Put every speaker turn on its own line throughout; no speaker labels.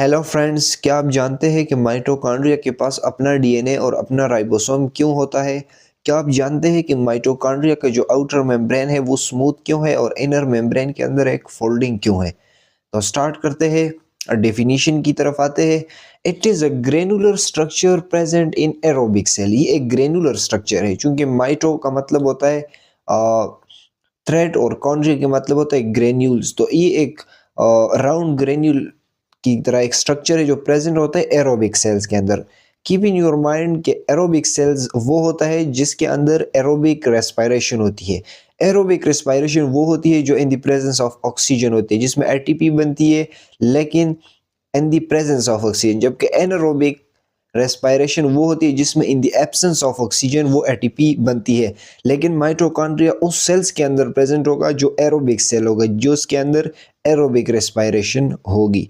Hello friends, क्या आप जानते हैं कि माइटोकॉन्ड्रिया के पास अपना डीएनए और अपना राइबोसोम क्यों होता है? क्या आप जानते हैं कि माइटोकॉन्ड्रिया का जो आउटर मेम्ब्रेन है वो स्मूथ क्यों है और इनर मेम्ब्रेन के अंदर एक फोल्डिंग क्यों है? तो स्टार्ट करते हैं, डेफिनेशन की तरफ आते हैं। It is a granular structure present in aerobic cell. ये एक ग्रेनुलर स्ट्रक्चर है, चूंकि माइटो का मतलब होता है थ्रेड और कॉन्ड्रिया का मतलब होता है ग्रेन्यूल्स। तो ये एक राउंड ग्रेन्यूल की तरह एक स्ट्रक्चर है जो प्रेजेंट होता है एरोबिक सेल्स के अंदर। कीप इन योर माइंड के एरोबिक सेल्स वो होता है जिसके अंदर एरोबिक रेस्पिरेशन होती है। एरोबिक रेस्पिरेशन वो होती है जो in the presence of oxygen होती है, जिसमें एटीपी बनती है लेकिन in the presence of oxygen. जबकि एनारोबिक रेस्पिरेशन वो होती है जिसमें in the absence of oxygen वो एटीपी बनती है। लेकिन माइटोकॉन्ड्रिया उस सेल्स के अंदर प्रेजेंट होगा जो एरोबिक सेल होगा, जो उसके अंदर एरोबिक रेस्पिरेशन होगी।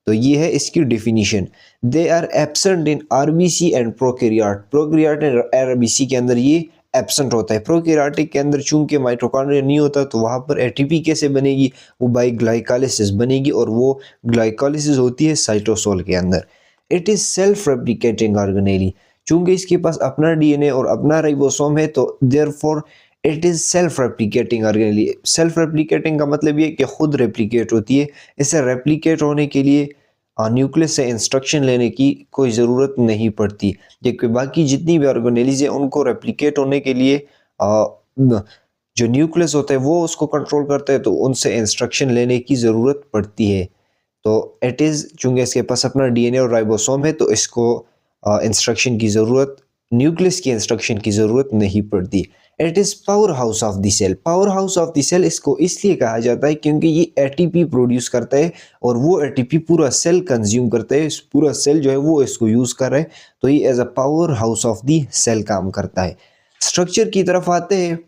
तो ये है इसकी definition. They are absent in RBC and prokaryote. Prokaryote and RBC के अंदर ये एब्सेंट होता है। प्रोकैरियोटिक के अंदर चूंकि माइटोकॉन्ड्रिया नहीं होता तो वहाँ पर एटीपी कैसे बनेगी? वो बाई ग्लाइकोलाइसिस बनेगी, और वो ग्लाइकोलाइसिस होती है साइटोसोल के अंदर। It is self replicating organelle. चूंकि इसके पास अपना डीएनए और अपना राइबोसोम है तो therefore it is self replicating organelle. Self replicating का मतलब ये कि खुद रेप्लिकेट होती है। इसे रेप्लिकेट होने के लिए न्यूक्लियस से इंस्ट्रक्शन लेने की कोई ज़रूरत नहीं पड़ती, जबकि बाकी जितनी भी ऑर्गेनेलीज हैं उनको रेप्लिकेट होने के लिए जो न्यूक्लियस होता है वो उसको कंट्रोल करता है, तो उनसे इंस्ट्रक्शन लेने की ज़रूरत पड़ती है। तो इट इज़ चूंकि इसके पास अपना डीएनए और राइबोसोम है तो इसको इंस्ट्रक्शन की ज़रूरत, न्यूक्लियस की इंस्ट्रक्शन की ज़रूरत नहीं पड़ती। It is power house of the cell. Power house of the cell इसको इसलिए कहा जाता है क्योंकि ये एटीपी प्रोड्यूस करता है और वो एटीपी पूरा सेल कंज्यूम करता है। पूरा सेल जो है वो इसको यूज़ कर रहा है, तो ये as a power house of the cell काम करता है। स्ट्रक्चर की तरफ आते हैं।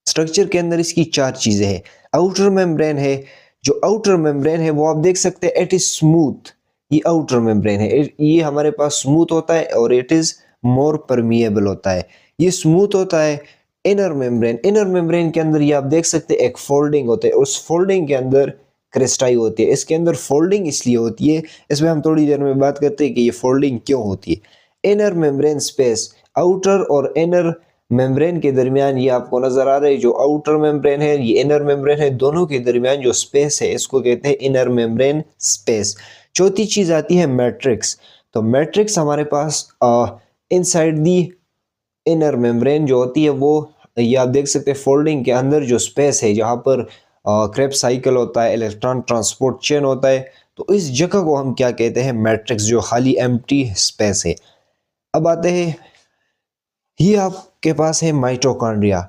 स्ट्रक्चर के अंदर इसकी चार चीज़ें हैं। आउटर मेम्ब्रेन है। जो आउटर मेम्ब्रेन है वो आप देख सकते हैं, इट इज़ स्मूथ। ये आउटर मेम्ब्रेन है, ये हमारे पास स्मूथ होता है और इट इज़ मोर परमिएबल होता है। ये स्मूथ होता है। इनर मेम्ब्रेन के अंदर ये आप देख सकते हैं एक फोल्डिंग होता है, उस फोल्डिंग के अंदर क्रिस्टाई होती है। इसके अंदर फोल्डिंग इसलिए होती है, इसमें हम थोड़ी देर में बात करते हैं कि ये फोल्डिंग क्यों होती है। इनर मेम्ब्रेन स्पेस, आउटर और इनर मेम्ब्रेन के दरमियान ये आपको नजर आ रहा है, जो आउटर मेम्ब्रेन है ये इनर मेम्ब्रेन है, दोनों के दरमियान जो स्पेस है इसको कहते हैं इनर मेम्ब्रेन स्पेस। चौथी चीज आती है मैट्रिक्स। तो मैट्रिक्स हमारे पास इनसाइड दी इनर मेम्ब्रेन जो होती है वो, ये आप देख सकते हैं फोल्डिंग के अंदर जो स्पेस है जहाँ पर क्रेब्स साइकिल होता है, इलेक्ट्रॉन ट्रांसपोर्ट चेन होता है, तो इस जगह को हम क्या कहते हैं? मैट्रिक्स, जो खाली एम्प्टी स्पेस है। अब आते हैं, ये आपके पास है माइटोकॉन्ड्रिया।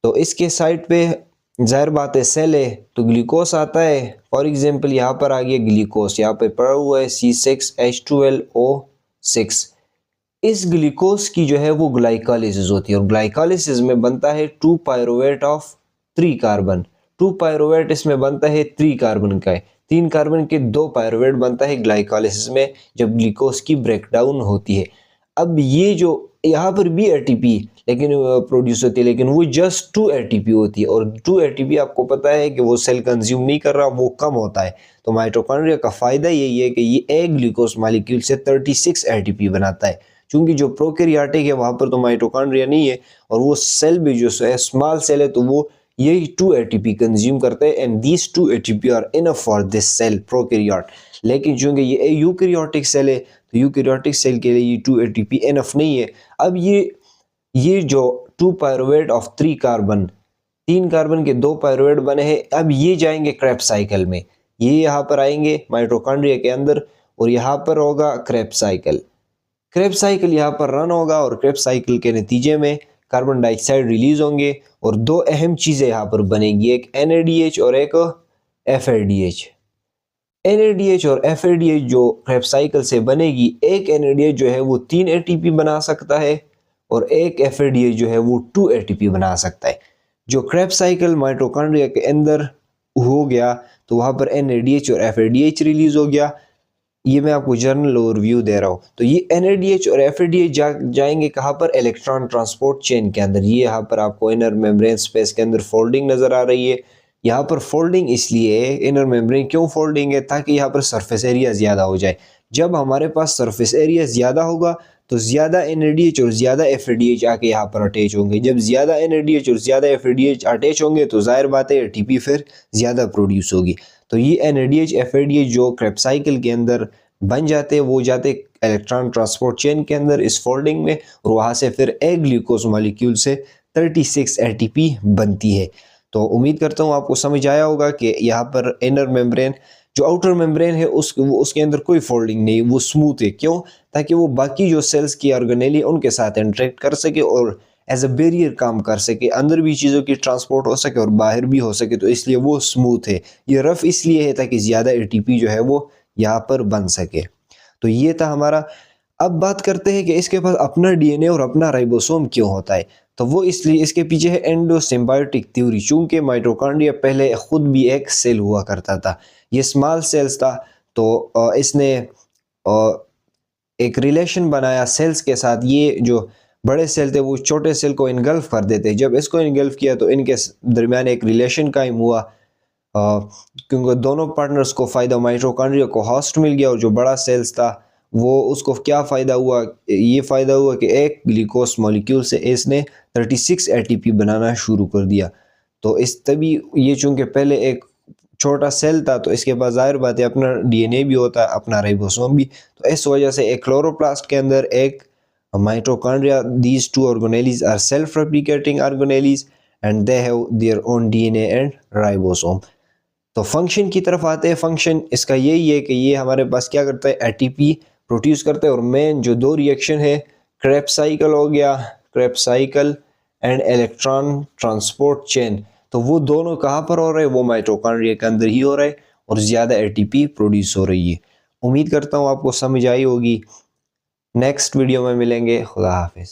तो इसके साइड पे जाहिर बात है सेल है तो ग्लूकोस आता है। फॉर एग्जांपल यहाँ पर आ गया ग्लूकोस, यहाँ पे पड़ा हुआ है C6H12O6। इस ग्लूकोस की जो है वो ग्लाइकोलाइसिस होती है और ग्लाइकोलाइसिस में बनता है 2 पायरुवेट ऑफ 3 कार्बन। 2 पायरुवेट इसमें बनता है 3 कार्बन का है। 3 कार्बन के 2 पायरुवेट बनता है ग्लाइकोलाइसिस में जब ग्लूकोस की ब्रेकडाउन होती है। अब ये जो यहाँ पर भी एटीपी लेकिन प्रोड्यूस होती है, लेकिन वो जस्ट 2 एटीपी होती है, और 2 एटीपी आपको पता है कि वो सेल कंज्यूम नहीं कर रहा, वो कम होता है। तो माइटोकॉन्ड्रिया का फायदा यही है कि ये एक ग्लूकोस मॉलिक्यूल से 36 एटीपी बनाता है। क्योंकि जो प्रोकैरियोटिक है वहां पर तो माइटोकॉन्ड्रिया नहीं है, और वो सेल भी जो है स्मॉल सेल है तो वो यही 2 एटीपी कंज्यूम करते हैं, and these 2 ATP are enough for this cell prokaryote. लेकिन चूंकि ये यूकैरियोटिक सेल है तो यूकैरियोटिक सेल के लिए ये 2 एटीपी इनफ नहीं है। अब ये जो 2 पायरुवेट ऑफ 3 कार्बन, 3 कार्बन के 2 पायरुवेट बने हैं, अब ये जाएंगे क्रेब्स साइकिल में। ये यहाँ पर आएंगे माइटोकॉन्ड्रिया के अंदर और यहाँ पर होगा क्रेब्स साइकिल। क्रेब्स साइकिल यहाँ पर रन होगा और क्रेब्स साइकिल के नतीजे में कार्बन डाइऑक्साइड रिलीज होंगे और 2 अहम चीजें यहाँ पर बनेगी, एक NADH और एक FADH। NADH और FADH जो क्रेब्स साइकिल से बनेगी, एक NADH जो है वो 3 एटीपी बना सकता है और एक FADH जो है वो 2 एटीपी बना सकता है। जो क्रेब्स साइकिल माइटोकॉन्ड्रिया के अंदर हो गया तो वहां पर NADH और FADH रिलीज हो गया। ये मैं आपको जर्नल ओवरव्यू दे रहा हूँ। तो ये NADH और FADH जाएंगे कहाँ पर? इलेक्ट्रॉन ट्रांसपोर्ट चेन के अंदर। ये यहाँ पर आपको इनर मेम्ब्रेन स्पेस के अंदर फोल्डिंग नजर आ रही है। यहाँ पर फोल्डिंग इसलिए है, इनर मेम्ब्रेन क्यों फोल्डिंग है, ताकि यहाँ पर सरफेस एरिया ज़्यादा हो जाए। जब हमारे पास सरफेस एरिया ज़्यादा होगा तो ज़्यादा NADH और ज़्यादा FADH आके यहाँ पर अटैच होंगे। जब ज़्यादा NADH और ज़्यादा FADH अटैच होंगे तो जाहिर बात है ATP फिर ज़्यादा प्रोड्यूस होगी। तो ये NADH FADH जो क्रेब्स साइकिल के अंदर बन जाते हैं, वो जाते इलेक्ट्रॉन ट्रांसपोर्ट चेन के अंदर इस फोल्डिंग में, और वहाँ से फिर एक ग्लूकोज मॉलिक्यूल से 36 ATP बनती है। तो उम्मीद करता हूँ आपको समझ आया होगा कि यहाँ पर इनर मेम्ब्रेन जो आउटर मेम्ब्रेन है उसके अंदर कोई फोल्डिंग नहीं, वो स्मूथ है। क्यों? ताकि वो बाकी जो सेल्स की ऑर्गेनेली उनके साथ इंटरेक्ट कर सके और एज अ बैरियर काम कर सके, अंदर भी चीज़ों की ट्रांसपोर्ट हो सके और बाहर भी हो सके, तो इसलिए वो स्मूथ है। ये रफ इसलिए है ताकि ज़्यादा ATP जो है वो यहाँ पर बन सके। तो ये था हमारा। अब बात करते हैं कि इसके पास अपना DNA और अपना राइबोसोम क्यों होता है। तो वो इसलिए, इसके पीछे है एंडोसिम्बायोटिक थ्योरी। चूंकि माइटोकॉन्ड्रिया पहले खुद भी एक सेल हुआ करता था, ये स्मॉल सेल्स था, तो इसने एक रिलेशन बनाया सेल्स के साथ। ये जो बड़े सेल थे वो छोटे सेल को इनगल्फ कर देते। जब इसको इनगल्फ किया तो इनके दरमियान एक रिलेशन कायम हुआ, क्योंकि दोनों पार्टनर्स को फ़ायदा, माइटोकॉन्ड्रिया को होस्ट मिल गया और जो बड़ा सेल्स था वो उसको क्या फ़ायदा हुआ, ये फ़ायदा हुआ कि एक ग्लूकोज मॉलिक्यूल से इसने 36 ATP बनाना शुरू कर दिया। तो इस तभी ये चूंकि पहले एक छोटा सेल था तो इसके पास जाहिर बात है अपना DNA भी होता है, अपना राइबोसोम भी। तो इस वजह से एक क्लोरोप्लास्ट के अंदर एक mitochondria, these two organelles are self replicating organelles and they have their own DNA and ribosome. तो फंक्शन की तरफ आते हैं। फंक्शन इसका यही है कि ये हमारे पास क्या करता है, ATP प्रोड्यूस करता है। और मेन जो दो रिएक्शन है, क्रेब्स साइकिल हो गया, Krebs cycle and electron transport chain, तो वो दोनों कहाँ पर हो रहे हैं, वो माइटोकॉन्ड्रिया के अंदर ही हो रहे हैं और ज़्यादा ATP प्रोड्यूस हो रही है। उम्मीद करता हूँ आपको समझ आई होगी। नेक्स्ट वीडियो में मिलेंगे। खुदा हाफिज़।